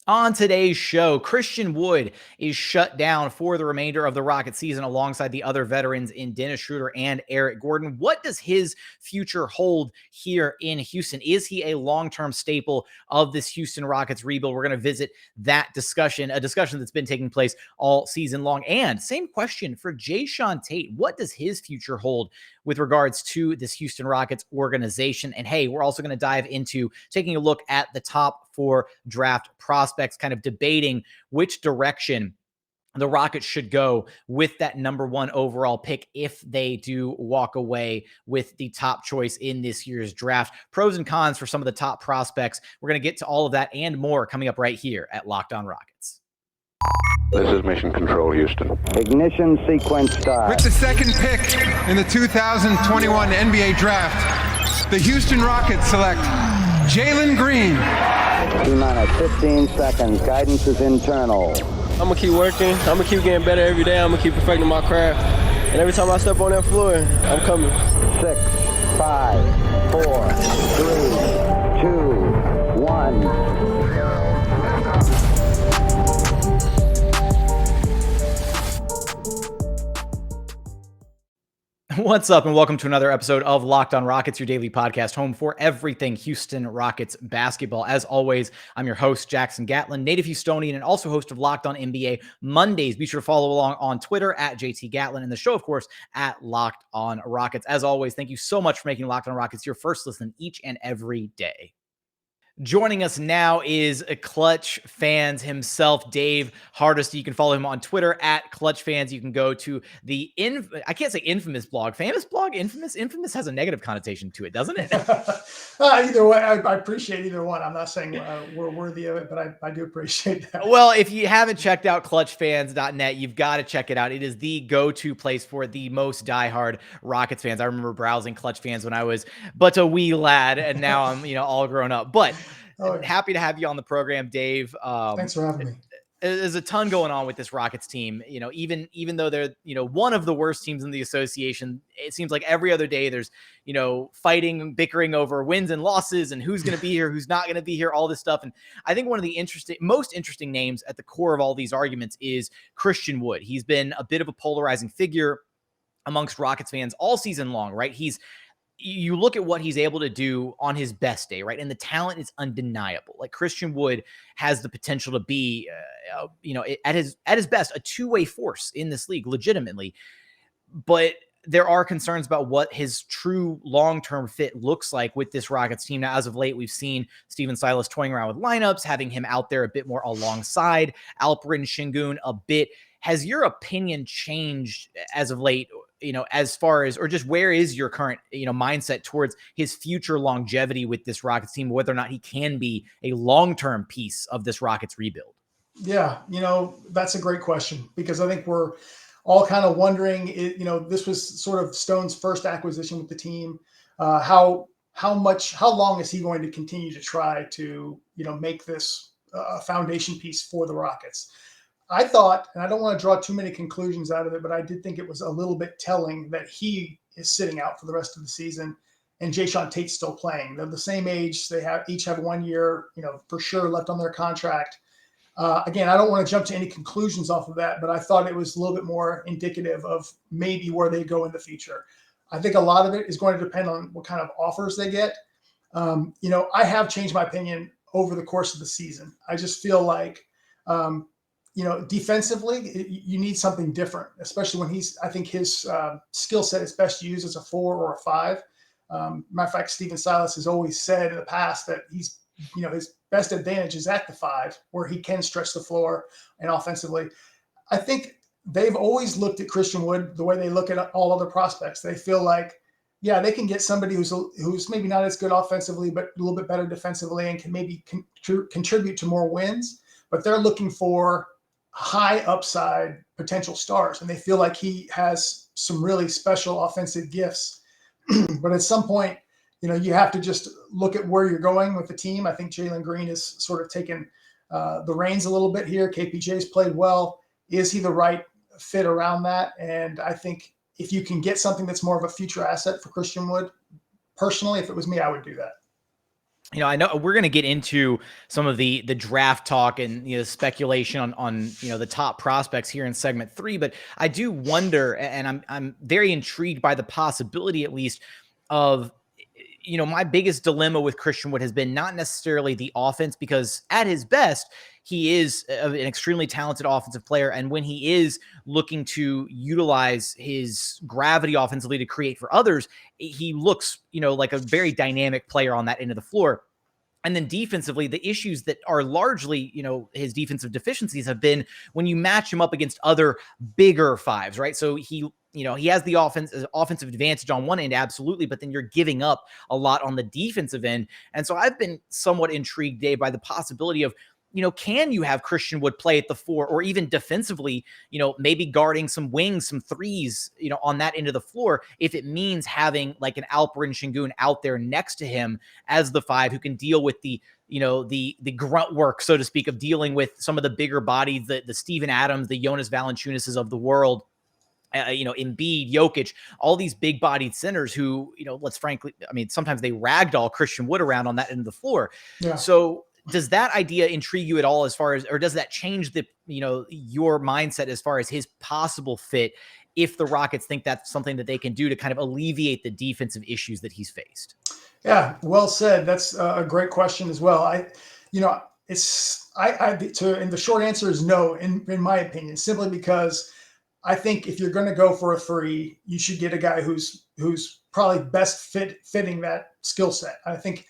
On today's show, Christian Wood is shut down for the remainder of the Rocket season alongside the other veterans in Dennis Schroeder and Eric Gordon. What does his future hold here in Houston? Is he a long-term staple of this Houston Rockets rebuild? We're going to visit that discussion, a discussion that's been taking place all season long. And same question for Jae'Sean Tate. What does his future hold with regards to this Houston Rockets organization? And hey, we're also going to dive into taking a look at the top 4 draft prospects, kind of debating which direction the Rockets should go with that number 1 overall pick if they do walk away with the top choice in this year's draft. Pros and cons for some of the top prospects. We're going to get to all of that and more coming up right here at Locked On Rockets. This is Mission Control, Houston. Ignition sequence start. With the second pick in the 2021 NBA Draft, the Houston Rockets select Jalen Green. T-minus 15 seconds. Guidance is internal. I'm going to keep working. I'm going to keep getting better every day. I'm going to keep perfecting my craft. And every time I step on that floor, I'm coming. 6, 5, 4, 3, 2, 1. What's up, and welcome to another episode of Locked On Rockets, your daily podcast home for everything Houston Rockets basketball. As always, I'm your host, Jackson Gatlin, native Houstonian, and also host of Locked On NBA Mondays. Be sure to follow along on Twitter at JT Gatlin, and the show, of course, at Locked On Rockets. As always, thank you so much for making Locked On Rockets your first listen each and every day. Joining us now is a Clutch Fans himself, Dave Hardisty. You can follow him on Twitter at Clutch Fans. You can go to the I can't say infamous blog, famous blog, infamous. Infamous has a negative connotation to it, doesn't it? Either way, I appreciate either one. I'm not saying we're worthy of it, but I do appreciate that. Well, if you haven't checked out clutchfans.net, you've got to check it out. It is the go-to place for the most diehard Rockets fans. I remember browsing Clutch Fans when I was but a wee lad, and now I'm all grown up. But happy to have you on the program, Dave. Thanks for having me. There's a ton going on with this Rockets team. Even though they're, one of the worst teams in the association, it seems like every other day there's, fighting, bickering over wins and losses and who's going to be here, who's not going to be here, all this stuff. And I think one of the most interesting names at the core of all these arguments is Christian Wood. He's been a bit of a polarizing figure amongst Rockets fans all season long, right? You look at what he's able to do on his best day, right? And the talent is undeniable. Like Christian Wood has the potential to be, at his best, a two-way force in this league, legitimately. But there are concerns about what his true long-term fit looks like with this Rockets team. Now, as of late, we've seen Steven Silas toying around with lineups, having him out there a bit more alongside Alperen Şengün a bit. Has your opinion changed as of late? As far as, or just where is your current, mindset towards his future longevity with this Rockets team, whether or not he can be a long-term piece of this Rockets rebuild? Yeah, that's a great question, because I think we're all kind of wondering, this was sort of Stone's first acquisition with the team. How long is he going to continue to try to, make this foundation piece for the Rockets? I thought, and I don't want to draw too many conclusions out of it, but I did think it was a little bit telling that he is sitting out for the rest of the season and Jae'Sean Tate's still playing. They're the same age. They each have 1 year, for sure left on their contract. Again, I don't want to jump to any conclusions off of that, but I thought it was a little bit more indicative of maybe where they go in the future. I think a lot of it is going to depend on what kind of offers they get. I have changed my opinion over the course of the season. I just feel like, defensively, you need something different, especially when I think his skill set is best used as a 4 or a 5. Matter of fact, Steven Silas has always said in the past that he's, his best advantage is at the 5, where he can stretch the floor and offensively. I think they've always looked at Christian Wood the way they look at all other prospects. They feel like, yeah, they can get somebody who's maybe not as good offensively, but a little bit better defensively and can maybe contribute to more wins. But they're looking for high upside potential stars, and they feel like he has some really special offensive gifts. But at some point, you have to just look at where you're going with the team. I think Jalen Green has sort of taken the reins a little bit here. KPJ's played well. Is he the right fit around that? And I think if you can get something that's more of a future asset for Christian Wood, personally, if it was me, I would do that. I know we're going to get into some of the draft talk and speculation on the top prospects here in segment 3, but I do wonder, and I'm very intrigued by the possibility, at least, of my biggest dilemma with Christian Wood has been not necessarily the offense, because at his best, he is an extremely talented offensive player. And when he is looking to utilize his gravity offensively to create for others, he looks, like a very dynamic player on that end of the floor. And then defensively, the issues that are largely, his defensive deficiencies have been when you match him up against other bigger fives, right? So he has the offensive advantage on one end, absolutely, but then you're giving up a lot on the defensive end. And so I've been somewhat intrigued, Dave, by the possibility of, can you have Christian Wood play at the 4, or even defensively, maybe guarding some wings, some threes, on that end of the floor, if it means having like an Alperen Sengun out there next to him as the 5 who can deal with the grunt work, so to speak, of dealing with some of the bigger bodies, the Steven Adams, the Jonas Valanciunas of the world. Embiid, Jokic, all these big-bodied centers who, let's frankly, sometimes they ragdoll Christian Wood around on that end of the floor. Yeah. So does that idea intrigue you at all, as far as, or does that change the, your mindset as far as his possible fit, if the Rockets think that's something that they can do to kind of alleviate the defensive issues that he's faced? Yeah, well said. That's a great question as well. And the short answer is no, in my opinion, simply because I think if you're going to go for a 3, you should get a guy who's probably best fitting that skill set. I think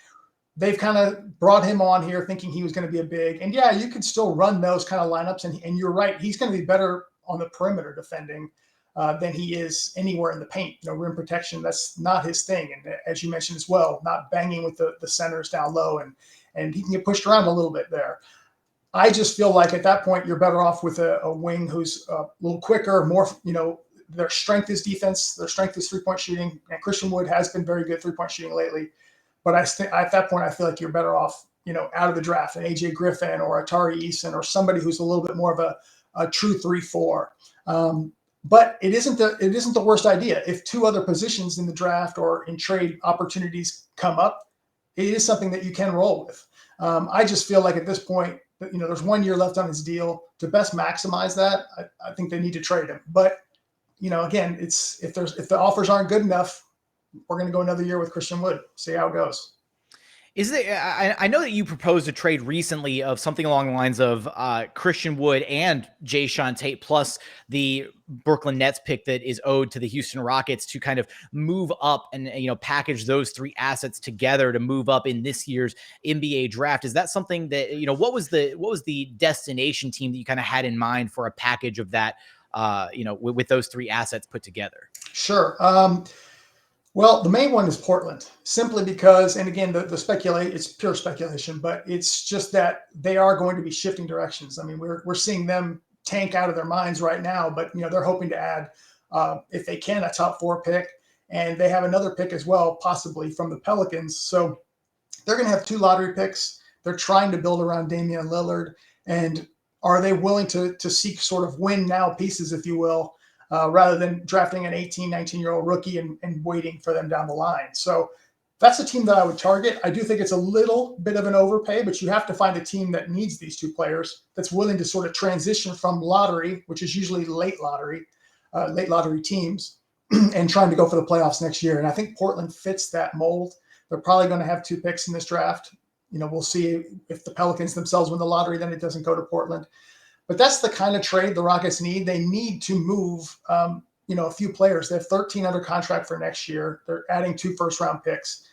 they've kind of brought him on here thinking he was going to be a big, and yeah, you could still run those kind of lineups. And you're right, he's going to be better on the perimeter defending than he is anywhere in the paint. Rim protection, that's not his thing. And as you mentioned as well, not banging with the centers down low, and he can get pushed around a little bit there. I just feel like at that point, you're better off with a wing who's a little quicker, more, their strength is defense, their strength is 3-point shooting. And Christian Wood has been very good 3-point shooting lately. But at that point, I feel like you're better off, out of the draft, an AJ Griffin or a Tari Eason or somebody who's a little bit more of a true 3-4. But it isn't the worst idea. If 2 other positions in the draft or in trade opportunities come up, it is something that you can roll with. I just feel like at this point, there's 1 year left on his deal. To best maximize that, I think they need to trade him. But, again, if the offers aren't good enough, we're going to go another year with Christian Wood, see how it goes. I know that you proposed a trade recently of something along the lines of Christian Wood and Jae'Sean Tate plus the Brooklyn Nets pick that is owed to the Houston Rockets to kind of move up and, package those 3 assets together to move up in this year's NBA draft. Is that something that, what was the destination team that you kind of had in mind for a package of that, with those 3 assets put together? Sure. Well, the main one is Portland, simply because, and again, it's pure speculation, but it's just that they are going to be shifting directions. We're seeing them tank out of their minds right now, but they're hoping to add, if they can, a top 4 pick, and they have another pick as well, possibly from the Pelicans. So they're going to have 2 lottery picks. They're trying to build around Damian Lillard, and are they willing to seek sort of win now pieces, if you will? Rather than drafting an 18, 19-year-old rookie and waiting for them down the line. So that's a team that I would target. I do think it's a little bit of an overpay, but you have to find a team that needs these 2 players, that's willing to sort of transition from lottery, which is usually late lottery teams, and trying to go for the playoffs next year. And I think Portland fits that mold. They're probably going to have 2 picks in this draft. We'll see if the Pelicans themselves win the lottery, then it doesn't go to Portland. But that's the kind of trade the Rockets need. They need to move, a few players. They have 13 under contract for next year. They're adding 2 first-round picks.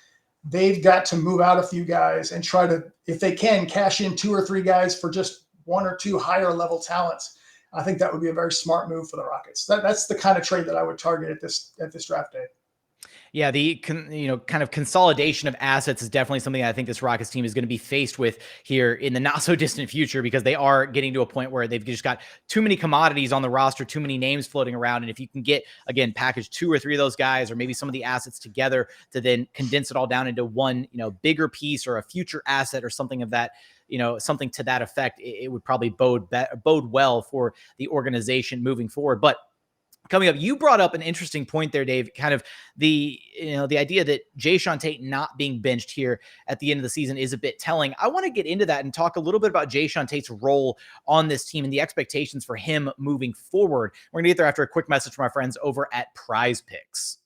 They've got to move out a few guys and try to, if they can, cash in 2 or 3 guys for just 1 or 2 higher-level talents. I think that would be a very smart move for the Rockets. That's the kind of trade that I would target at this draft day. Yeah, the kind of consolidation of assets is definitely something I think this Rockets team is going to be faced with here in the not so distant future, because they are getting to a point where they've just got too many commodities on the roster, too many names floating around. And if you can get, again, package 2 or 3 of those guys, or maybe some of the assets together to then condense it all down into one, bigger piece or a future asset or something of that, something to that effect, it would probably bode well for the organization moving forward. But Coming up, you brought up an interesting point there, Dave, kind of the idea that Jae'Sean Tate not being benched here at the end of the season is a bit telling. I want to get into that and talk a little bit about Jae'Sean Tate's role on this team and the expectations for him moving forward. We're going to get there after a quick message from our friends over at Prize Picks.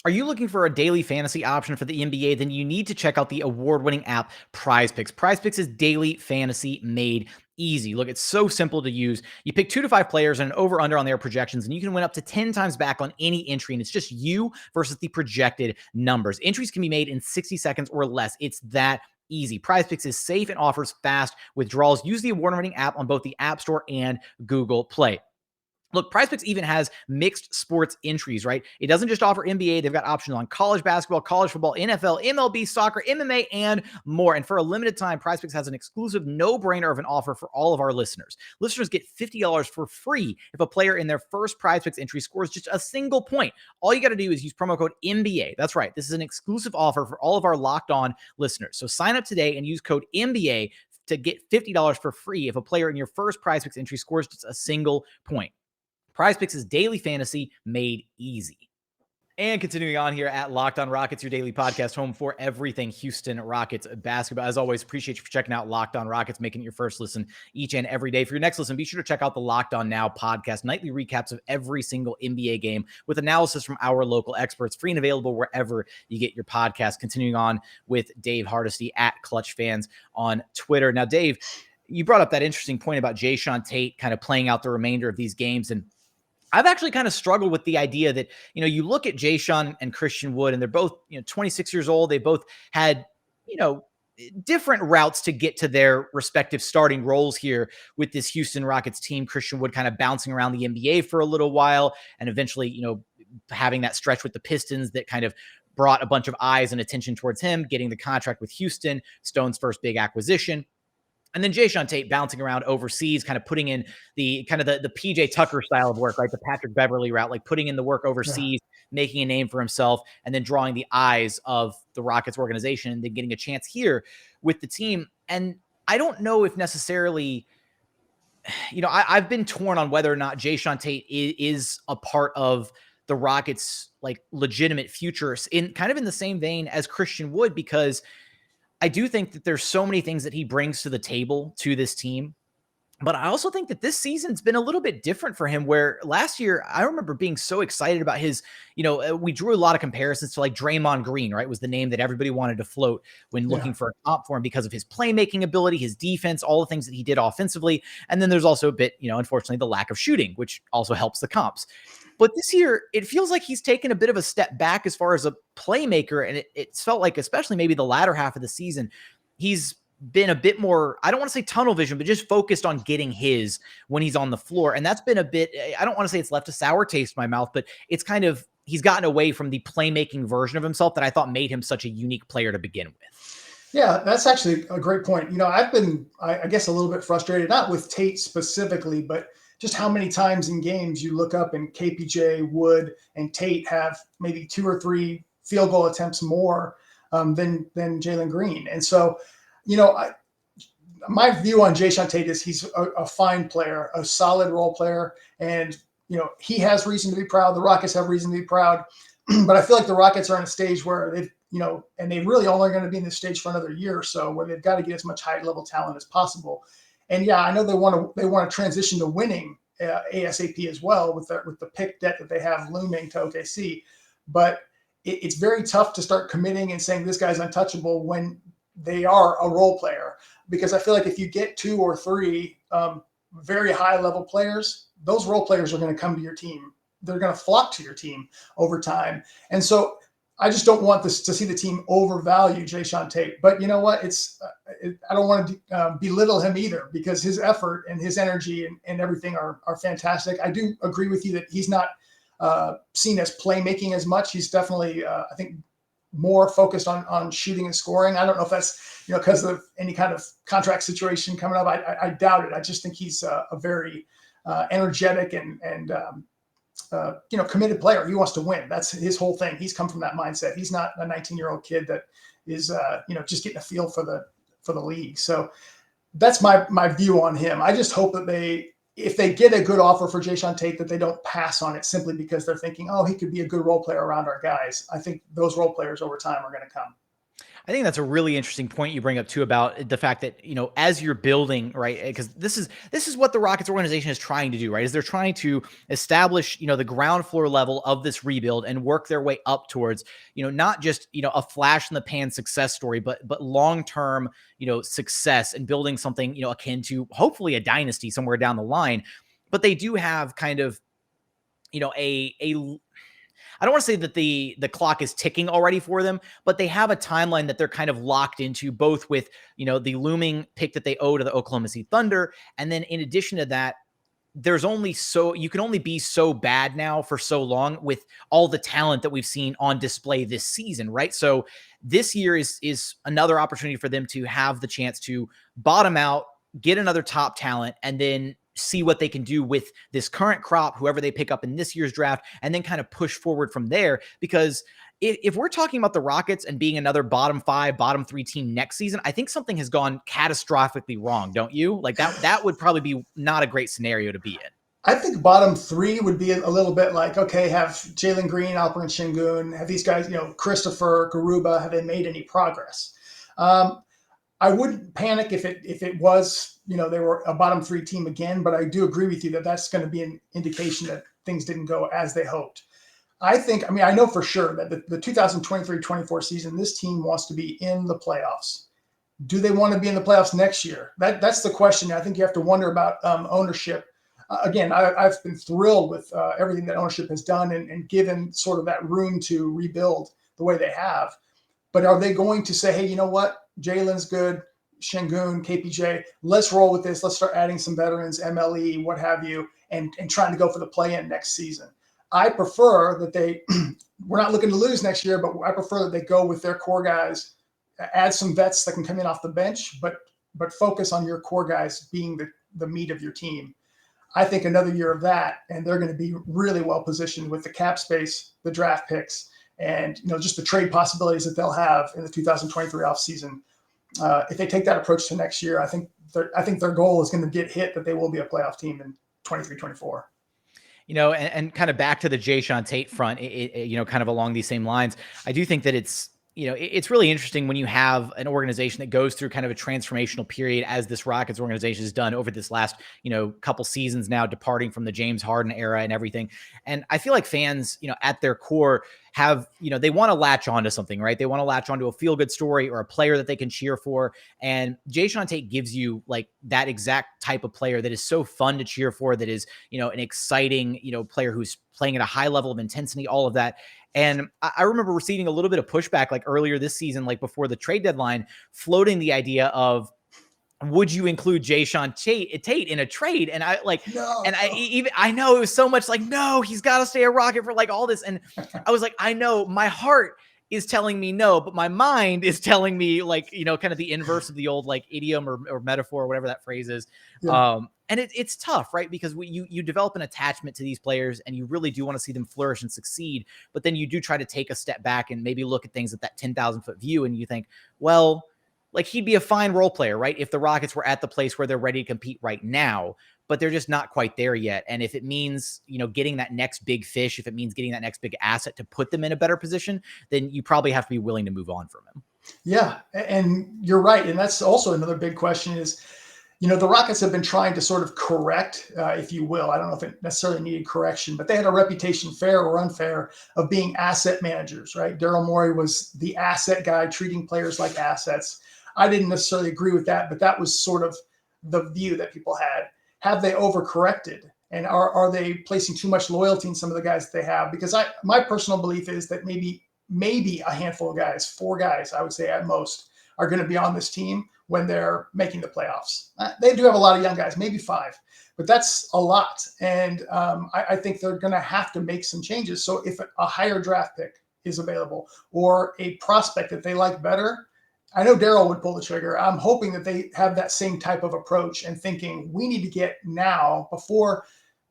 Are you looking for a daily fantasy option for the NBA? Then you need to check out the award-winning app Prize Picks. Prize Picks is daily fantasy made easy. Look, it's so simple to use. You pick 2 to 5 players and an over-under on their projections, and you can win up to 10 times back on any entry, and it's just you versus the projected numbers. Entries can be made in 60 seconds or less. It's that easy. Prize Picks is safe and offers fast withdrawals. Use the award-winning app on both the App Store and Google Play. Look, Prize Picks even has mixed sports entries, right? It doesn't just offer NBA. They've got options on college basketball, college football, NFL, MLB, soccer, MMA, and more. And for a limited time, Prize Picks has an exclusive no-brainer of an offer for all of our listeners. Listeners get $50 for free if a player in their first Prize Picks entry scores just a single point. All you got to do is use promo code NBA. That's right. This is an exclusive offer for all of our Locked On listeners. So sign up today and use code NBA to get $50 for free if a player in your first Prize Picks entry scores just a single point. Prize Picks is daily fantasy made easy. And continuing on here at Locked On Rockets, your daily podcast home for everything Houston Rockets basketball. As always, appreciate you for checking out Locked On Rockets, making it your first listen each and every day. For your next listen, be sure to check out the Locked On Now podcast, nightly recaps of every single NBA game with analysis from our local experts, free and available wherever you get your podcast. Continuing on with Dave Hardisty at Clutch Fans on Twitter. Now, Dave, you brought up that interesting point about Jae'Sean Tate kind of playing out the remainder of these games, and I've actually kind of struggled with the idea that, you look at Jae'Sean and Christian Wood, and they're both, 26 years old. They both had, different routes to get to their respective starting roles here with this Houston Rockets team. Christian Wood kind of bouncing around the NBA for a little while and eventually, having that stretch with the Pistons that kind of brought a bunch of eyes and attention towards him, getting the contract with Houston, Stone's first big acquisition. And then Jae'Sean Tate bouncing around overseas, kind of putting in the PJ Tucker style of work, right? The Patrick Beverly route, like putting in the work overseas, making a name for himself, and then drawing the eyes of the Rockets organization and then getting a chance here with the team. And I don't know if necessarily, I've been torn on whether or not Jae'Sean Tate is a part of the Rockets' like legitimate future in kind of in the same vein as Christian Wood, because I do think that there's so many things that he brings to the table to this team. But I also think that this season's been a little bit different for him, where last year, I remember being so excited about his, we drew a lot of comparisons to like Draymond Green, right? Was the name that everybody wanted to float when looking for a comp for him because of his playmaking ability, his defense, all the things that he did offensively. And then there's also a bit, unfortunately, the lack of shooting, which also helps the comps. But this year, it feels like he's taken a bit of a step back as far as a playmaker. And it's felt like, especially maybe the latter half of the season, he's been a bit more, I don't want to say tunnel vision, but just focused on getting his when he's on the floor. And that's been a bit, I don't want to say it's left a sour taste in my mouth, but it's kind of, he's gotten away from the playmaking version of himself that I thought made him such a unique player to begin with. Yeah, that's actually a great point. I've been, I guess, a little bit frustrated, not with Tate specifically, but just how many times in games you look up and KPJ, Wood, and Tate have maybe 2 or 3 field goal attempts more than Jalen Green. And so, my view on Jae'Sean Tate is he's a fine player, a solid role player. And, he has reason to be proud. The Rockets have reason to be proud. But I feel like the Rockets are in a stage where they've, and they really only are going to be in this stage for another year or so, where they've got to get as much high level talent as possible. And yeah, I know they want to transition to winning ASAP as well with the pick debt that they have looming to OKC. But it's very tough to start committing and saying this guy's untouchable when they are a role player, because I feel like if you get 2 or 3 very high level players, those role players are going to come to your team. They're going to flock to your team over time. And so I just don't want this to see the team overvalue Jae'Sean Tate. But you know what? I don't want to belittle him either, because his effort and his energy and everything are fantastic. I do agree with you that he's not seen as playmaking as much. He's definitely, I think, more focused on shooting and scoring. I don't know if that's, because of any kind of contract situation coming up. I doubt it. I just think he's a very energetic and committed player. He wants to win. That's his whole thing. He's come from that mindset. He's not a 19-year-old kid that is, just getting a feel for the league. So that's my view on him. I just hope that they, if they get a good offer for Jae'Sean Tate, that they don't pass on it simply because they're thinking, oh, he could be a good role player around our guys. I think those role players over time are going to come. I think that's a really interesting point you bring up too, about the fact that, as you're building, right? Because this is what the Rockets organization is trying to do, right? Is they're trying to establish, the ground floor level of this rebuild and work their way up towards, not just, a flash in the pan success story, but long-term, success and building something, akin to hopefully a dynasty somewhere down the line. But they do have kind of, I don't want to say that the clock is ticking already for them, but they have a timeline that they're kind of locked into, both with, the looming pick that they owe to the Oklahoma City Thunder. And then in addition to that, you can only be so bad now for so long with all the talent that we've seen on display this season, right? So this year is another opportunity for them to have the chance to bottom out, get another top talent, and then see what they can do with this current crop, whoever they pick up in this year's draft, and then kind of push forward from there. Because if we're talking about the Rockets and being another bottom 5, bottom 3 team next season, I think something has gone catastrophically wrong, don't you? Like that would probably be not a great scenario to be in. I think bottom 3 would be a little bit like, okay, have Jalen Green, Alperen Şengün, have these guys, Christopher, Garuba, have they made any progress? I wouldn't panic if it was, they were a bottom 3 team again, but I do agree with you that that's going to be an indication that things didn't go as they hoped. I know for sure that the 2023-24 season, this team wants to be in the playoffs. Do they want to be in the playoffs next year? That's the question I think you have to wonder about ownership. Again, I've been thrilled with everything that ownership has done and given sort of that room to rebuild the way they have. But are they going to say, hey, you know what? Jalen's good, Şengün, KPJ, let's roll with this. Let's start adding some veterans, MLE, what have you, and trying to go for the play-in next season. I prefer that we're not looking to lose next year, but I prefer that they go with their core guys, add some vets that can come in off the bench, but focus on your core guys being the meat of your team. I think another year of that, and they're going to be really well positioned with the cap space, the draft picks, and just the trade possibilities that they'll have in the 2023 offseason. If they take that approach to next year, I think their goal is going to get hit, that they will be a playoff team in 23-24. And kind of back to the Jae'Sean Tate front, kind of along these same lines, I do think that it's really interesting when you have an organization that goes through kind of a transformational period, as this Rockets organization has done over this last, couple seasons now, departing from the James Harden era and everything. And I feel like fans, at their core have, they want to latch onto something, right? They want to latch onto a feel-good story or a player that they can cheer for. And Jae'Sean Tate gives you like that exact type of player that is so fun to cheer for, that is, an exciting, player who's playing at a high level of intensity, all of that. And I remember receiving a little bit of pushback like earlier this season, like before the trade deadline, floating the idea of, would you include Jae'Sean Tate in a trade? And I know it was so much like, no, he's got to stay a Rocket for like all this. And I was like, I know my heart is telling me no, but my mind is telling me like, kind of the inverse of the old like idiom or metaphor, or whatever that phrase is. Yeah. And it's tough, right? Because you develop an attachment to these players and you really do want to see them flourish and succeed. But then you do try to take a step back and maybe look at things at that 10,000 foot view. And you think, well, like he'd be a fine role player, right? If the Rockets were at the place where they're ready to compete right now, but they're just not quite there yet. And if it means, getting that next big fish, if it means getting that next big asset to put them in a better position, then you probably have to be willing to move on from him. Yeah. And you're right. And that's also another big question is, the Rockets have been trying to sort of correct, if you will. I don't know if it necessarily needed correction, but they had a reputation, fair or unfair, of being asset managers, right? Daryl Morey was the asset guy, treating players like assets. I didn't necessarily agree with that, but that was sort of the view that people had. Have they overcorrected? And are they placing too much loyalty in some of the guys that they have? Because my personal belief is that maybe a handful of guys, 4 guys, I would say at most, are going to be on this team when they're making the playoffs. They do have a lot of young guys, maybe 5, but that's a lot. And I think they're going to have to make some changes. So if a higher draft pick is available or a prospect that they like better, I know Daryl would pull the trigger. I'm hoping that they have that same type of approach and thinking we need to get now, before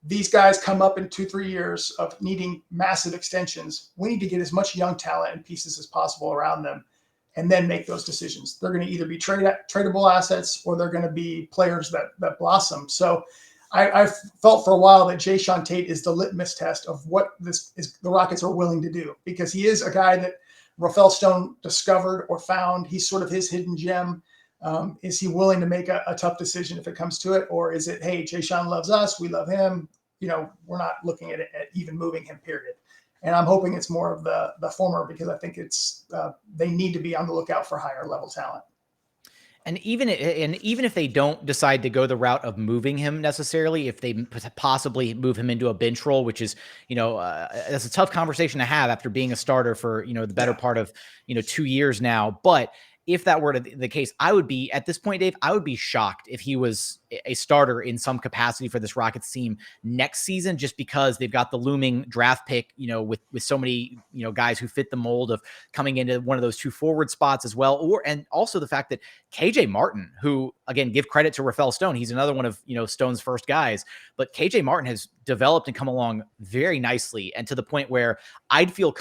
these guys come up in 2-3 years of needing massive extensions. We need to get as much young talent and pieces as possible around them and then make those decisions. They're going to either be tradable assets or they're going to be players that blossom. So I felt for a while that Jae'Sean Tate is the litmus test of what the Rockets are willing to do, because he is a guy that Rafael Stone discovered or found. He's sort of his hidden gem. Is he willing to make a tough decision if it comes to it? Or is it, hey, Jae'Sean loves us, we love him, we're not looking at even moving him, period. And I'm hoping it's more of the former, because I think they need to be on the lookout for higher level talent. And even if they don't decide to go the route of moving him necessarily, if they possibly move him into a bench role, which is, that's a tough conversation to have after being a starter for, the better part of, 2 years now. But if that were the case, I would be, at this point, Dave, I would be shocked if he was a starter in some capacity for this Rockets team next season, just because they've got the looming draft pick, with so many, guys who fit the mold of coming into one of those 2 forward spots as well. And also the fact that KJ Martin, who, again, give credit to Rafael Stone, he's another one of, Stone's first guys, but KJ Martin has developed and come along very nicely, and to the point where I'd feel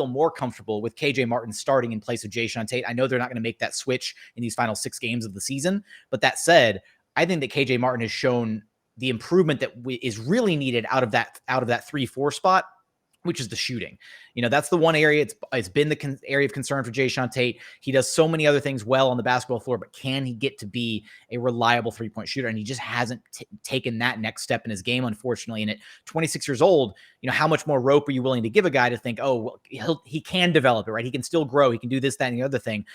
more comfortable with KJ Martin starting in place of Jae'Sean Tate. I know they're not going to make that switch in these final 6 games of the season, but that said, I think that KJ Martin has shown the improvement that is really needed out of that 3-4 spot, which is the shooting. That's the one area it's been the area of concern for Jae'Sean Tate. He does so many other things well on the basketball floor, but can he get to be a reliable 3-point shooter? And he just hasn't taken that next step in his game, unfortunately. And at 26 years old, how much more rope are you willing to give a guy to think, oh, well, he can develop it, right? He can still grow. He can do this, that, and the other thing.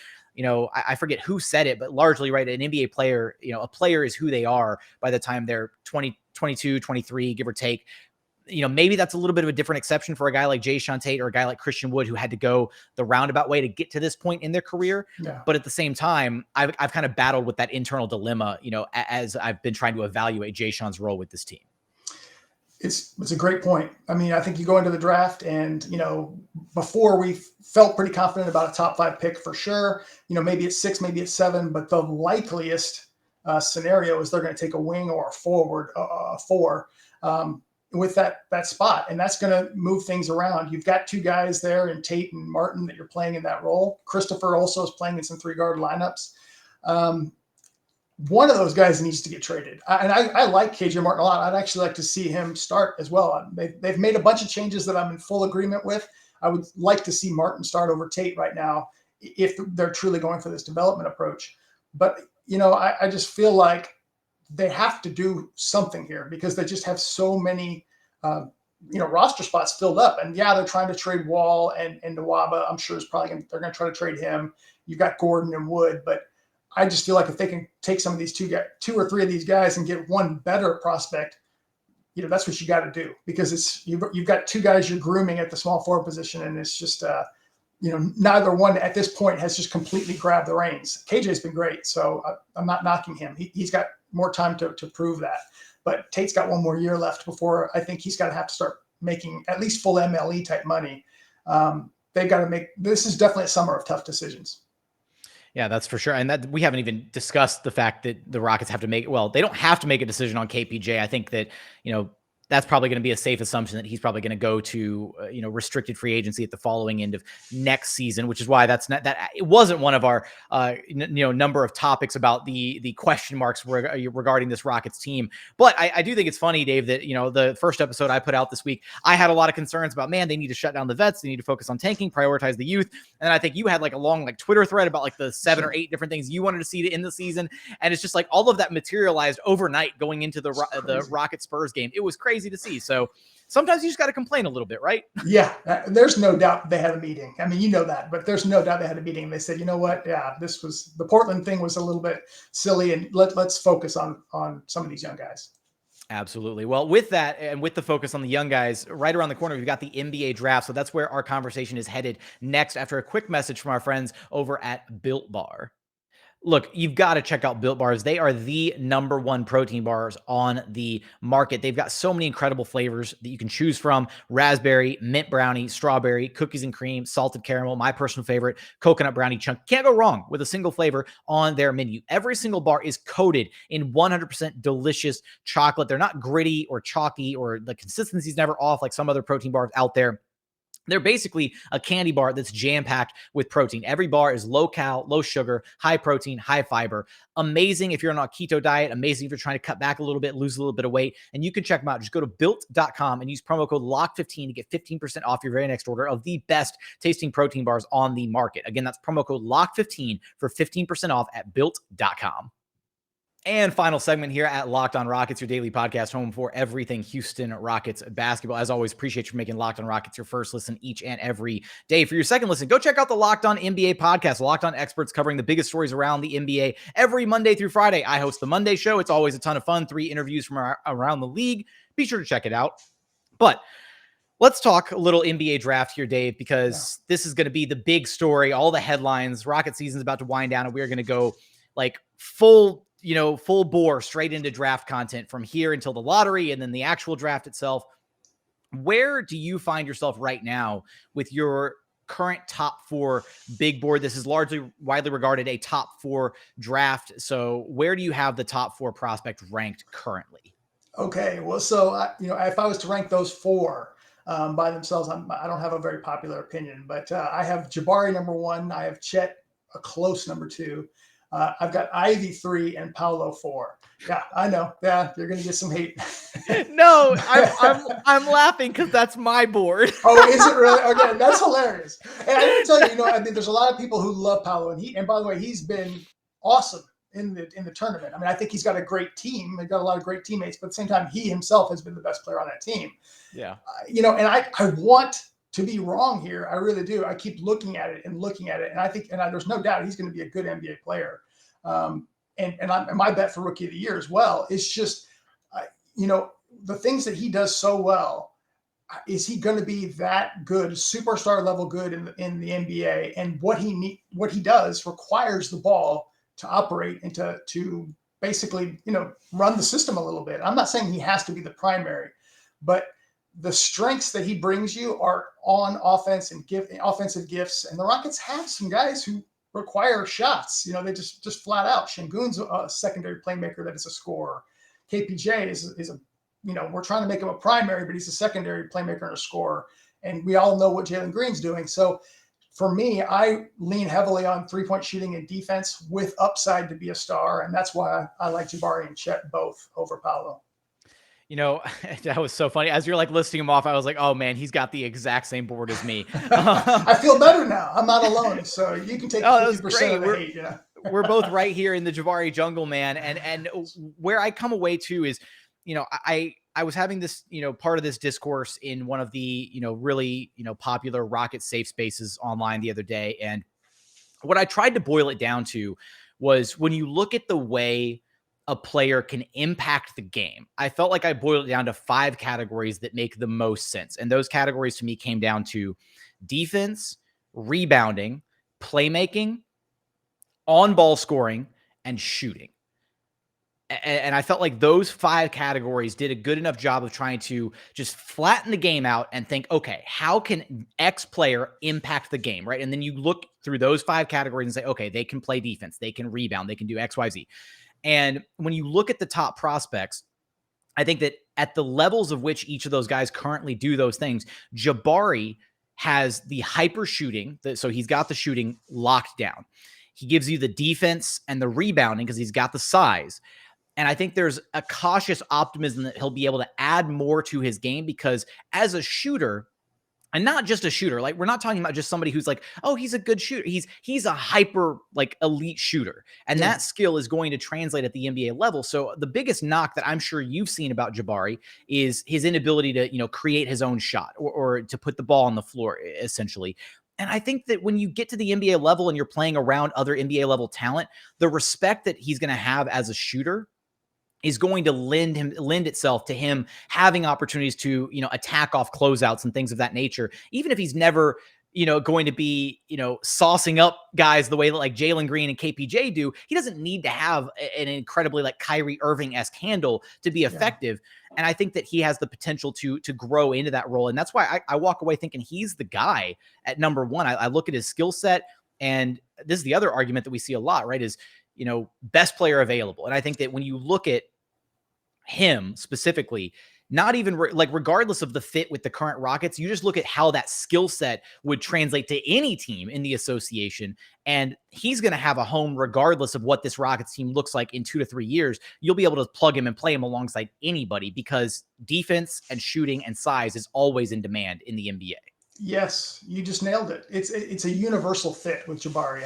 I forget who said it, but largely, right, an NBA player, a player is who they are by the time they're 20, 22, 23, give or take. Maybe that's a little bit of a different exception for a guy like Jae'Sean Tate or a guy like Christian Wood, who had to go the roundabout way to get to this point in their career. Yeah. But at the same time, I've kind of battled with that internal dilemma, as I've been trying to evaluate Jae'Sean's role with this team. It's a great point. I mean, I think you go into the draft and, before we felt pretty confident about a top 5 pick for sure, maybe it's 6, maybe it's 7, but the likeliest scenario is they're going to take a wing or a forward, 4, with that spot. And that's going to move things around. You've got 2 guys there in Tate and Martin that you're playing in that role. Christopher also is playing in some 3-guard lineups. One of those guys needs to get traded. I like KJ Martin a lot. I'd actually like to see him start as well. They've made a bunch of changes that I'm in full agreement with. I would like to see Martin start over Tate right now if they're truly going for this development approach. But, I just feel like they have to do something here, because they just have so many, roster spots filled up. And yeah, they're trying to trade Wall and Nwaba. I'm sure they're going to try to trade him. You've got Gordon and Wood, but I just feel like if they can take some of these 2 or 3 of these guys and get one better prospect, that's what you got to do, because you've got 2 guys you're grooming at the small forward position, and it's just neither one at this point has just completely grabbed the reins. KJ's been great, so I'm not knocking him. He's got more time to prove that, but Tate's got 1 more year left before I think he's got to have to start making at least full MLE type money. They've got to make. This is definitely a summer of tough decisions. Yeah, that's for sure. And that we haven't even discussed the fact that the Rockets have to they don't have to make a decision on KPJ. I think that, that's probably going to be a safe assumption that he's probably going to go to, restricted free agency at the following end of next season, which is why it wasn't one of our, number of topics about the question marks regarding this Rockets team. But I do think it's funny, Dave, that, the first episode I put out this week, I had a lot of concerns about, man, they need to shut down the vets. They need to focus on tanking, prioritize the youth. And I think you had like a long, Twitter thread about the 7 or 8 different things you wanted to see in the season. And it's just all of that materialized overnight going into the Rocket Spurs game. It was crazy to see. So sometimes you just got to complain a little bit, right? Yeah. There's no doubt they had a meeting. I mean, that, but there's no doubt they had a meeting. They said, you know what? Yeah, the Portland thing was a little bit silly, and let's focus on some of these young guys. Absolutely. Well, with that, and with the focus on the young guys, right around the corner, we've got the NBA draft. So that's where our conversation is headed next, after a quick message from our friends over at Built Bar. Look, you've got to check out Built Bars. They are the #1 protein bars on the market. They've got so many incredible flavors that you can choose from: raspberry, mint brownie, strawberry, cookies and cream, salted caramel, my personal favorite, coconut brownie chunk. Can't go wrong with a single flavor on their menu. Every single bar is coated in 100% delicious chocolate. They're not gritty or chalky, or the consistency's never off like some other protein bars out there. They're basically a candy bar that's jam-packed with protein. Every bar is low cal, low sugar, high protein, high fiber. Amazing if you're on a keto diet. Amazing if you're trying to cut back a little bit, lose a little bit of weight. And you can check them out. Just go to built.com and use promo code LOCK15 to get 15% off your very next order of the best tasting protein bars on the market. Again, that's promo code LOCK15 for 15% off at built.com. And final segment here at Locked On Rockets, your daily podcast home for everything Houston Rockets basketball. As always, appreciate you making Locked On Rockets your first listen each and every day. For your second listen, go check out the Locked On NBA podcast. Locked On experts covering the biggest stories around the NBA every Monday through Friday. I host the Monday show. It's always a ton of fun. 3 interviews from around the league. Be sure to check it out. But let's talk a little NBA draft here, Dave, because this is going to be the big story. All the headlines. Rocket season's about to wind down, and we're going to go like full bore straight into draft content from here until the lottery and then the actual draft itself. Where do you find yourself right now with your current top 4 big board? This is widely regarded a top 4 draft. So where do you have the top 4 prospect ranked currently? Okay. Well, so, if I was to rank those 4 by themselves, I don't have a very popular opinion, but I have Jabari number 1. I have Chet a close number 2. I've got Ivy 3 and Paolo 4. Yeah, I know. Yeah, you're gonna get some hate. No, I'm laughing because that's my board. Oh, is it really? Okay, that's hilarious. And I didn't tell you, I mean, there's a lot of people who love Paolo, and by the way, he's been awesome in the tournament. I mean, I think he's got a great team. He's got a lot of great teammates, but at the same time, he himself has been the best player on that team. Yeah. And I want to be wrong here. I really do. I keep looking at it. And I think, there's no doubt he's going to be a good NBA player. And my bet for rookie of the year as well is just, the things that he does so well. Is he going to be that good, superstar level good in the NBA? And what he does requires the ball to operate and to basically, run the system a little bit. I'm not saying he has to be the primary, but the strengths that he brings you are on offense and offensive gifts. And the Rockets have some guys who require shots. They just flat out. Şengün's a secondary playmaker that is a scorer. KPJ is a, we're trying to make him a primary, but he's a secondary playmaker and a scorer. And we all know what Jalen Green's doing. So for me, I lean heavily on 3-point shooting and defense with upside to be a star. And that's why I like Jabari and Chet both over Paolo. That was so funny. As you're like listing him off, I was like, oh man, he's got the exact same board as me. I feel better now. I'm not alone. So you can take 50% of the hate. We're both right here in the Jabari jungle, man. And where I come away to is, I was having this, part of this discourse in one of the, really, popular Rocket safe spaces online the other day. And what I tried to boil it down to was when you look at the way a player can impact the game, I felt like I boiled it down to 5 categories that make the most sense. And those categories to me came down to defense, rebounding, playmaking, on-ball scoring, and shooting. And I felt like those 5 categories did a good enough job of trying to just flatten the game out and think, okay, how can X player impact the game, right? And then you look through those 5 categories and say, okay, they can play defense, they can rebound, they can do X, Y, Z. And when you look at the top prospects, I think that at the levels of which each of those guys currently do those things, Jabari has the hyper shooting. So he's got the shooting locked down. He gives you the defense and the rebounding because he's got the size. And I think there's a cautious optimism that he'll be able to add more to his game because as a shooter, and not just a shooter, like we're not talking about just somebody who's like, oh, he's a good shooter. He's a hyper like elite shooter. And that skill is going to translate at the NBA level. So the biggest knock that I'm sure you've seen about Jabari is his inability to, create his own shot or to put the ball on the floor essentially. And I think that when you get to the NBA level and you're playing around other NBA level talent, the respect that he's going to have as a shooter is going to lend itself to him having opportunities to, attack off closeouts and things of that nature, even if he's never, going to be, saucing up guys the way that like Jalen Green and KPJ do. He doesn't need to have an incredibly like Kyrie Irving-esque handle to be effective. Yeah. And I think that he has the potential to grow into that role. And that's why I walk away thinking he's the guy at number 1. I look at his skill set, and this is the other argument that we see a lot, right? Is, best player available. And I think that when you look at him specifically, not even regardless of the fit with the current Rockets, you just look at how that skill set would translate to any team in the association. And he's going to have a home regardless of what this Rockets team looks like in 2 to 3 years. You'll be able to plug him and play him alongside anybody because defense and shooting and size is always in demand in the NBA. Yes, you just nailed it. It's a universal fit with Jabari.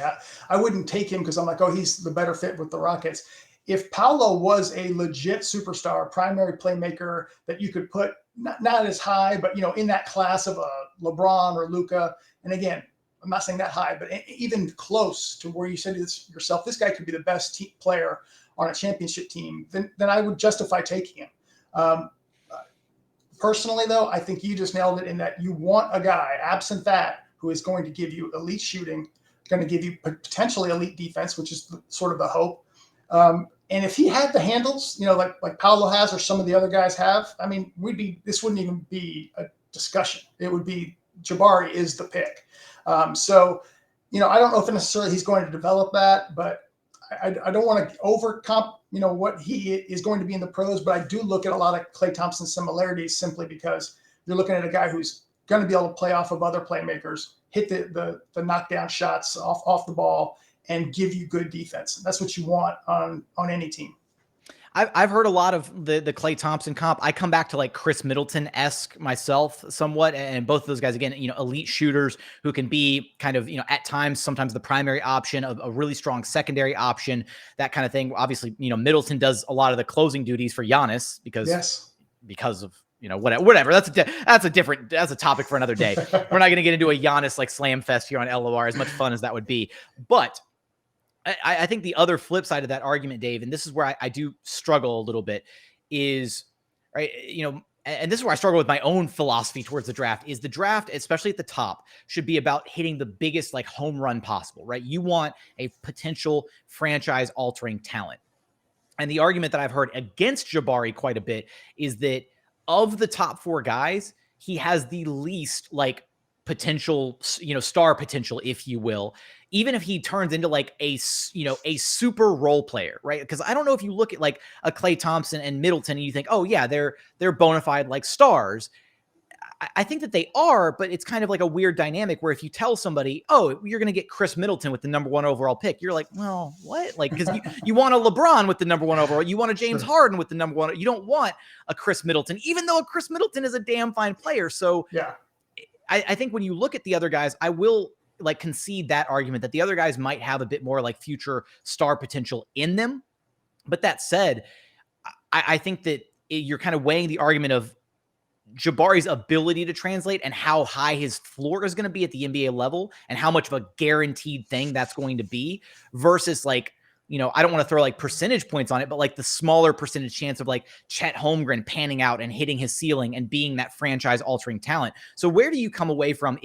I wouldn't take him because I'm like, oh, he's the better fit with the Rockets. If Paolo was a legit superstar, primary playmaker that you could put not as high, but in that class of a LeBron or Luka, and again, I'm not saying that high, but even close to where you said this yourself, this guy could be the best player on a championship team, then I would justify taking him. Personally, though, I think you just nailed it in that you want a guy, absent that, who is going to give you elite shooting, going to give you potentially elite defense, which is sort of the hope. And if he had the handles, like Paolo has or some of the other guys have, I mean, this wouldn't even be a discussion. It would be Jabari is the pick. So I don't know if necessarily he's going to develop that, but I don't want to overcomp, what he is going to be in the pros, but I do look at a lot of Klay Thompson similarities simply because you're looking at a guy who's going to be able to play off of other playmakers, hit the knockdown shots off the ball, and give you good defense. That's what you want on any team. I've heard a lot of the Klay Thompson comp. I come back to like Chris Middleton-esque myself somewhat, and both of those guys, again, elite shooters who can be kind of, at times, sometimes the primary option, a really strong secondary option, that kind of thing. Obviously, Middleton does a lot of the closing duties for Giannis because of whatever. That's a topic for another day. We're not going to get into a Giannis like slam fest here on LOR, as much fun as that would be. But I think the other flip side of that argument, Dave, and this is where I do struggle a little bit, is, right, and this is where I struggle with my own philosophy towards the draft, is the draft, especially at the top, should be about hitting the biggest like home run possible, right? You want a potential franchise altering talent. And the argument that I've heard against Jabari quite a bit is that of the top 4 guys, he has the least like potential, star potential, if you will, even if he turns into like a super role player, right? Because I don't know if you look at like a Klay Thompson and Middleton and you think, oh yeah, they're bona fide like stars. I think that they are, but it's kind of like a weird dynamic where if you tell somebody, oh, you're going to get Chris Middleton with the number 1 overall pick, you're like, well, what? Like, because you want a LeBron with the number 1 overall, you want a James Harden with the number 1. You don't want a Chris Middleton, even though a Chris Middleton is a damn fine player. So yeah, I think when you look at the other guys, I will like concede that argument that the other guys might have a bit more like future star potential in them. But that said, I think that you're kind of weighing the argument of Jabari's ability to translate and how high his floor is going to be at the NBA level and how much of a guaranteed thing that's going to be versus like, I don't want to throw like percentage points on it, but like the smaller percentage chance of like Chet Holmgren panning out and hitting his ceiling and being that franchise altering talent. So where do you come away from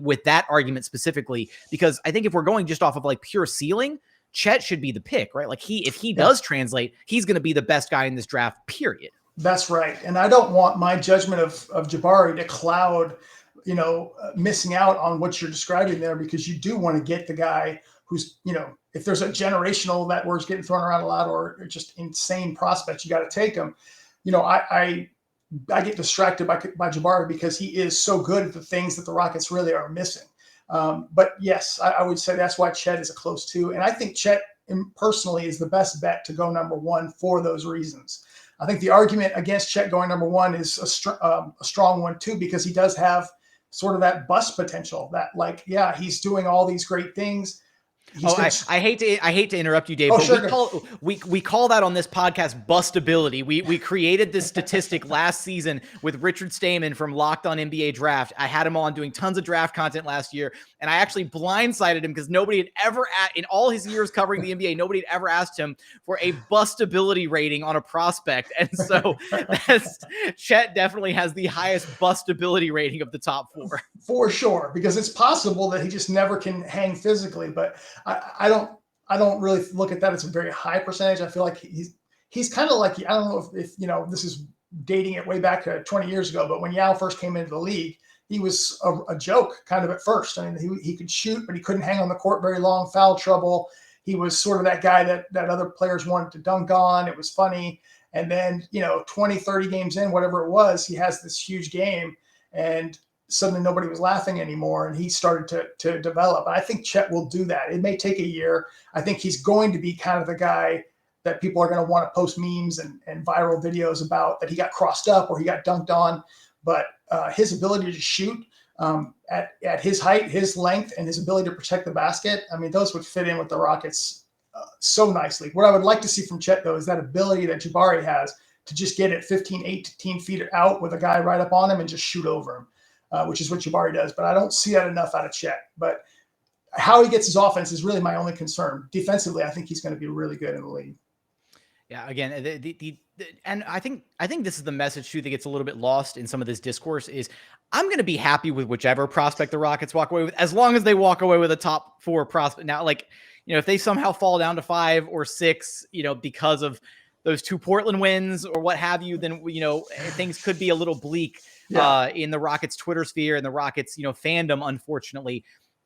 with that argument specifically? Because I think if we're going just off of like pure ceiling, Chet should be the pick, right? Like if he does translate, he's going to be the best guy in this draft, period. That's right. And I don't want my judgment of Jabari to cloud, missing out on what you're describing there, because you do want to get the guy who's, if there's a generational, that word's getting thrown around a lot, or just insane prospects, you got to take him. I get distracted by Jabari because he is so good at the things that the Rockets really are missing. But yes, I would say that's why Chet is a close 2. And I think Chet personally is the best bet to go number 1 for those reasons. I think the argument against Chet going number 1 is a strong one too, because he does have sort of that bust potential that like, yeah, he's doing all these great things. I hate to interrupt you, Dave. Oh, but sure. we call that on this podcast bustability. We created this statistic last season with Richard Stamen from Locked On NBA Draft. I had him on doing tons of draft content last year, and I actually blindsided him because nobody had ever, in all his years covering the NBA, nobody had ever asked him for a bustability rating on a prospect. And so Chet definitely has the highest bustability rating of the top 4. For sure, because it's possible that he just never can hang physically, but I don't really look at that as a very high percentage. I feel like he's kind of like, I don't know if this is dating it way back 20 years ago, but when Yao first came into the league, he was a joke kind of at first. I mean, he could shoot, but he couldn't hang on the court very long, foul trouble. He was sort of that guy that other players wanted to dunk on. It was funny. And then, 20, 30 games in, whatever it was, he has this huge game and suddenly nobody was laughing anymore. And he started to develop. And I think Chet will do that. It may take a year. I think he's going to be kind of the guy that people are going to want to post memes and viral videos about, that he got crossed up or he got dunked on. But his ability to shoot at his height, his length, and his ability to protect the basket, I mean, those would fit in with the Rockets so nicely. What I would like to see from Chet, though, is that ability that Jabari has to just get it 15, 18 feet out with a guy right up on him and just shoot over him, which is what Jabari does. But I don't see that enough out of Chet. But how he gets his offense is really my only concern. Defensively, I think he's going to be really good in the league. Yeah, again, and I think this is the message too that gets a little bit lost in some of this discourse is I'm going to be happy with whichever prospect the Rockets walk away with, as long as they walk away with a top 4 prospect. Now, if they somehow fall down to 5 or 6, because of those 2 Portland wins or what have you, then, things could be a little bleak in the Rockets Twitter sphere and the Rockets, fandom, unfortunately.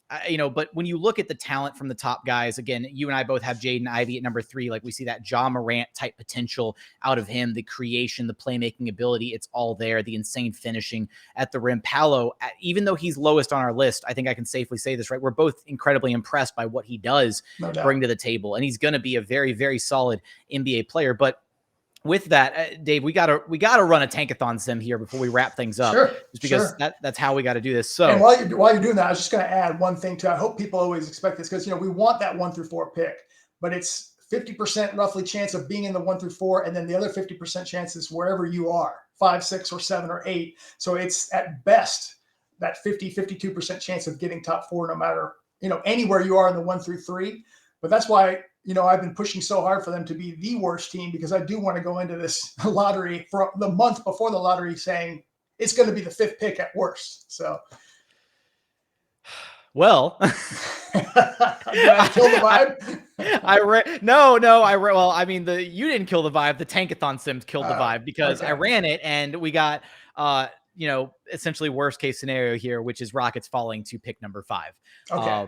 But when you look at the talent from the top guys, again, you and I both have Jaden Ivey at number 3. Like, we see that Ja Morant type potential out of him, the creation, the playmaking ability. It's all there. The insane finishing at the rim. Paolo, even though he's lowest on our list, I think I can safely say this, right? We're both incredibly impressed by what he does bring to the table. And he's going to be a very, very solid NBA player. But with that, Dave, we gotta run a tankathon sim here before we wrap things up. Sure, just because that's how we got to do this. So, and while you're doing that, I was just going to add one thing too. I hope people always expect this, because we want that 1 through 4 pick, but it's 50% roughly chance of being in the 1 through 4, and then the other 50% chances wherever you are, 5, 6, or 7, or 8. So it's at best that 52% chance of getting top 4, no matter anywhere you are in the 1 through 3. But that's why I've been pushing so hard for them to be the worst team, because I do want to go into this lottery for the month before the lottery saying it's going to be the 5th pick at worst. So, well, did I kill the vibe? Well, I mean, you didn't kill the vibe. The tankathon sims killed the vibe, because I ran it and we got, essentially worst case scenario here, which is Rockets falling to pick number 5. Okay.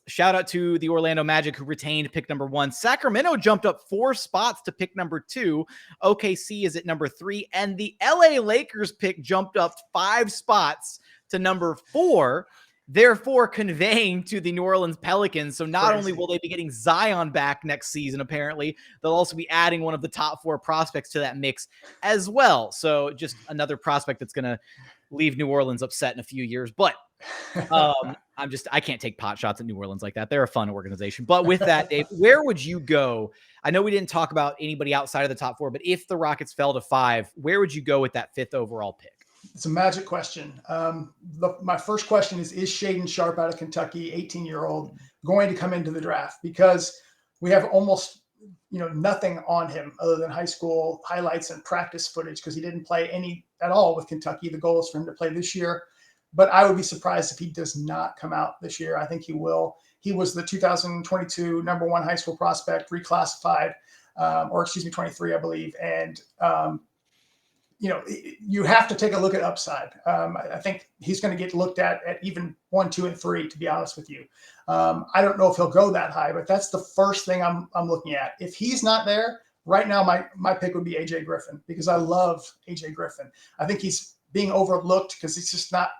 Shout out to the Orlando Magic, who retained pick number 1. Sacramento jumped up 4 spots to pick number 2. OKC is at number 3. And the LA Lakers pick jumped up 5 spots to number 4, therefore conveying to the New Orleans Pelicans. So not only will they be getting Zion back next season, apparently, they'll also be adding one of the top 4 prospects to that mix as well. So just another prospect that's going to leave New Orleans upset in a few years. But I can't take pot shots at New Orleans like that. They're a fun organization. But with that, Dave, where would you go? I know we didn't talk about anybody outside of the top 4, but if the Rockets fell to 5, where would you go with that 5th overall pick? It's a magic question. My first question is Shaedon Sharpe out of Kentucky, 18-year-old, going to come into the draft? Because we have almost nothing on him other than high school highlights and practice footage, because he didn't play any at all with Kentucky. The goal is for him to play this year. But I would be surprised if he does not come out this year. I think he will. He was the 2022 number 1 high school prospect, reclassified, 23, I believe. And, you have to take a look at upside. I think he's going to get looked at even 1, 2, and 3, to be honest with you. I don't know if he'll go that high, but that's the first thing I'm looking at. If he's not there right now, my pick would be AJ Griffin, because I love AJ Griffin. I think he's being overlooked because he's just not,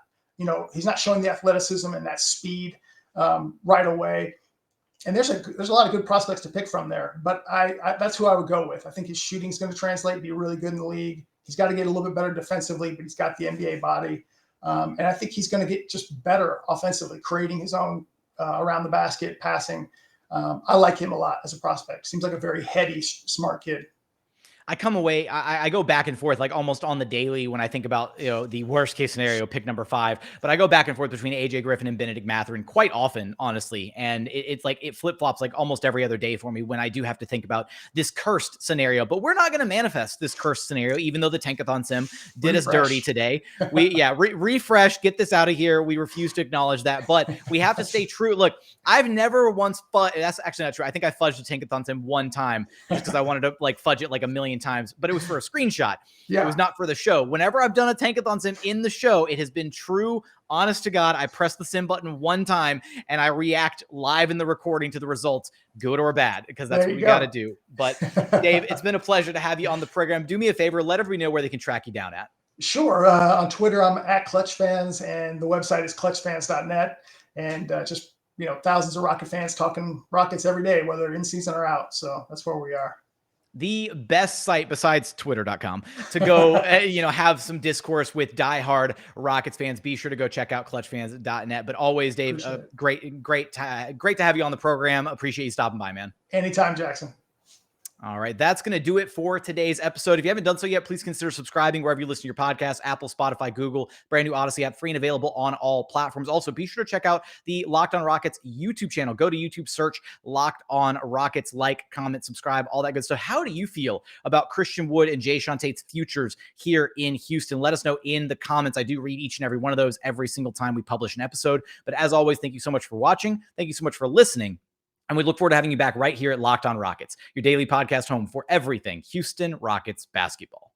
he's not showing the athleticism and that speed right away. And there's a lot of good prospects to pick from there, but I that's who I would go with. I think his shooting's going to translate, be really good in the league. He's got to get a little bit better defensively, but he's got the NBA body. And I think he's going to get just better offensively, creating his own around the basket, passing. I like him a lot as a prospect. Seems like a very heady, smart kid. I come away, I go back and forth, like almost on the daily when I think about, the worst case scenario, pick number 5, but I go back and forth between AJ Griffin and Benedict Mathurin quite often, honestly. And it's like, it flip-flops like almost every other day for me when I do have to think about this cursed scenario, but we're not going to manifest this cursed scenario, even though the tankathon sim did us dirty today. Refresh, get this out of here. We refuse to acknowledge that, but we have to stay true. Look, I've never once that's actually not true. I think I fudged the tankathon sim one time just because I wanted to fudge it like a million times, but it was for a screenshot. Yeah. It was not for the show. Whenever I've done a Tankathon sim in the show, it has been true, honest to God. I press the sim button one time and I react live in the recording to the results, good or bad, because that's what we got to do. But Dave, it's been a pleasure to have you on the program. Do me a favor, let everybody know where they can track you down at. Sure. On Twitter, I'm at ClutchFans, and the website is clutchfans.net. And just, thousands of Rocket fans talking Rockets every day, whether in season or out. So that's where we are. The best site besides twitter.com to go, have some discourse with diehard Rockets fans. Be sure to go check out clutchfans.net. But always, Dave, great to have you on the program. Appreciate you stopping by, man. Anytime, Jackson. All right, that's going to do it for today's episode. If you haven't done so yet, please consider subscribing wherever you listen to your podcast, Apple, Spotify, Google, brand new Odyssey app, free and available on all platforms. Also, be sure to check out the Locked On Rockets YouTube channel. Go to YouTube, search Locked On Rockets, like, comment, subscribe, all that good stuff. How do you feel about Christian Wood and Jae'Sean Tate's futures here in Houston? Let us know in the comments. I do read each and every one of those every single time we publish an episode. But as always, thank you so much for watching. Thank you so much for listening. And we look forward to having you back right here at Locked On Rockets, your daily podcast home for everything Houston Rockets basketball.